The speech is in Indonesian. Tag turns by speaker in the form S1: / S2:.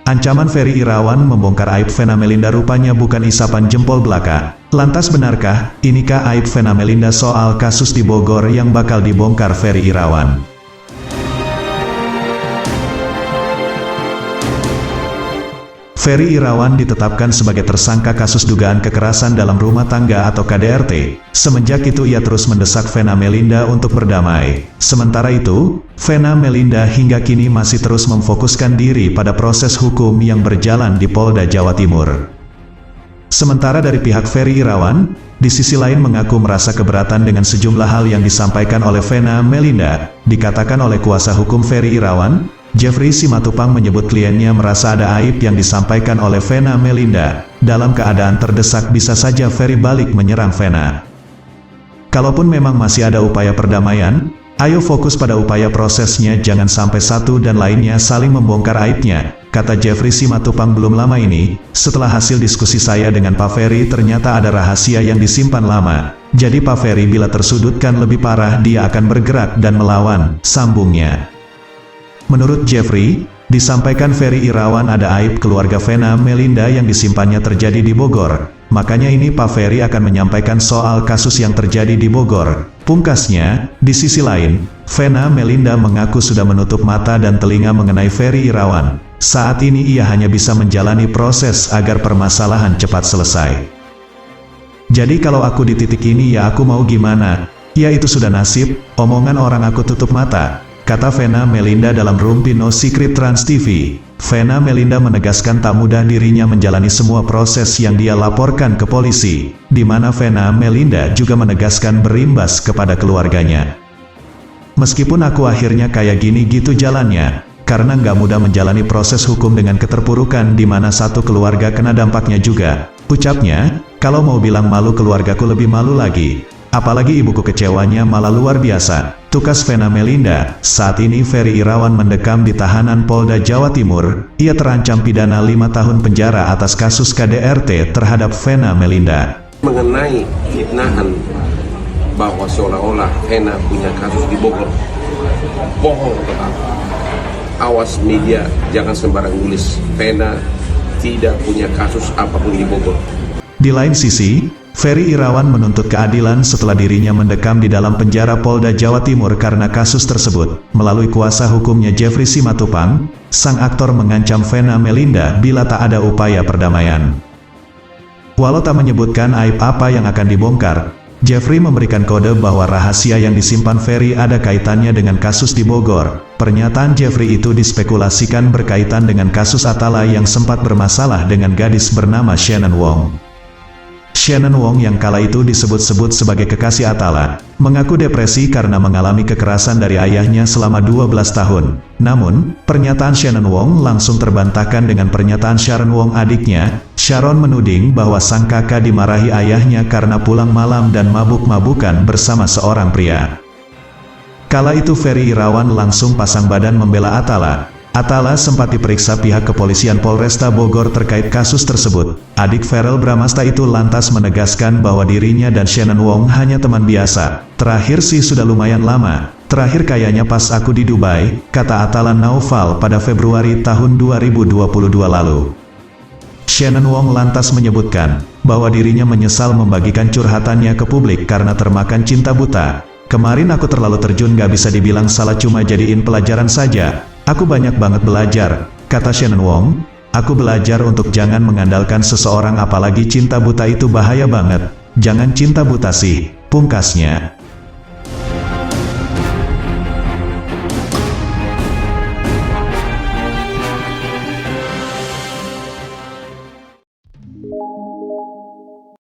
S1: Ancaman Ferry Irawan membongkar aib Vena Melinda rupanya bukan isapan jempol belaka. Lantas benarkah, inikah aib Vena Melinda soal kasus di Bogor yang bakal dibongkar Ferry Irawan? Ferry Irawan ditetapkan sebagai tersangka kasus dugaan kekerasan dalam rumah tangga atau KDRT. Semenjak itu ia terus mendesak Vena Melinda untuk berdamai. Sementara itu, Vena Melinda hingga kini masih terus memfokuskan diri pada proses hukum yang berjalan di Polda Jawa Timur. Sementara dari pihak Ferry Irawan, di sisi lain mengaku merasa keberatan dengan sejumlah hal yang disampaikan oleh Vena Melinda. Dikatakan oleh kuasa hukum Ferry Irawan, Jeffrey Simatupang menyebut kliennya merasa ada aib yang disampaikan oleh Vena Melinda. Dalam keadaan terdesak bisa saja Ferry balik menyerang Vena. Kalaupun memang masih ada upaya perdamaian, ayo fokus pada upaya prosesnya, jangan sampai satu dan lainnya saling membongkar aibnya, kata Jeffrey Simatupang belum lama ini. Setelah hasil diskusi saya dengan Pak Ferry, ternyata ada rahasia yang disimpan lama. Jadi Pak Ferry bila tersudutkan lebih parah dia akan bergerak dan melawan, sambungnya. Menurut Jeffrey, disampaikan Ferry Irawan ada aib keluarga Vena Melinda yang disimpannya terjadi di Bogor. Makanya ini Pak Ferry akan menyampaikan soal kasus yang terjadi di Bogor. Pungkasnya, di sisi lain, Vena Melinda mengaku sudah menutup mata dan telinga mengenai Ferry Irawan. Saat ini ia hanya bisa menjalani proses agar permasalahan cepat selesai. Jadi kalau aku di titik ini ya aku mau gimana? Ya itu sudah nasib, omongan orang aku tutup mata, kata Vena Melinda dalam Rumpi No Secret Trans TV. Vena Melinda menegaskan tak mudah dirinya menjalani semua proses yang dia laporkan ke polisi, di mana Vena Melinda juga menegaskan berimbas kepada keluarganya. Meskipun aku akhirnya kayak gini gitu jalannya, karena nggak mudah menjalani proses hukum dengan keterpurukan di mana satu keluarga kena dampaknya juga, ucapnya. Kalau mau bilang malu keluargaku lebih malu lagi. Apalagi ibuku kecewanya malah luar biasa, tukas Vena Melinda. Saat ini Ferry Irawan mendekam di tahanan Polda Jawa Timur. Ia terancam pidana 5 tahun penjara atas kasus KDRT terhadap Vena Melinda.
S2: Mengenai fitnahan bahwa seolah-olah Vena punya kasus di Bogor, bohong total. Awas media, jangan sembarang nulis Vena tidak punya kasus apapun di Bogor.
S1: Di lain sisi, Ferry Irawan menuntut keadilan setelah dirinya mendekam di dalam penjara Polda Jawa Timur karena kasus tersebut. Melalui kuasa hukumnya Jeffrey Simatupang, sang aktor mengancam Vena Melinda bila tak ada upaya perdamaian. Walau tak menyebutkan aib apa yang akan dibongkar, Jeffrey memberikan kode bahwa rahasia yang disimpan Ferry ada kaitannya dengan kasus di Bogor. Pernyataan Jeffrey itu dispekulasikan berkaitan dengan kasus Atala yang sempat bermasalah dengan gadis bernama Shannon Wong. Shannon Wong yang kala itu disebut-sebut sebagai kekasih Atala, mengaku depresi karena mengalami kekerasan dari ayahnya selama 12 tahun. Namun, pernyataan Shannon Wong langsung terbantahkan dengan pernyataan Sharon Wong adiknya. Sharon menuding bahwa sang kakak dimarahi ayahnya karena pulang malam dan mabuk-mabukan bersama seorang pria. Kala itu Ferry Irawan langsung pasang badan membela Atala. Atala sempat diperiksa pihak kepolisian Polresta Bogor terkait kasus tersebut. Adik Verrel Bramasta itu lantas menegaskan bahwa dirinya dan Shannon Wong hanya teman biasa. Terakhir sih sudah lumayan lama. Terakhir kayaknya pas aku di Dubai, kata Atala Naufal pada Februari tahun 2022 lalu. Shannon Wong lantas menyebutkan bahwa dirinya menyesal membagikan curhatannya ke publik karena termakan cinta buta. Kemarin aku terlalu terjun, gak bisa dibilang salah, cuma jadiin pelajaran saja. Aku banyak banget belajar, kata Shannon Wong. Aku belajar untuk jangan mengandalkan seseorang, apalagi cinta buta itu bahaya banget. Jangan cinta buta sih, pungkasnya.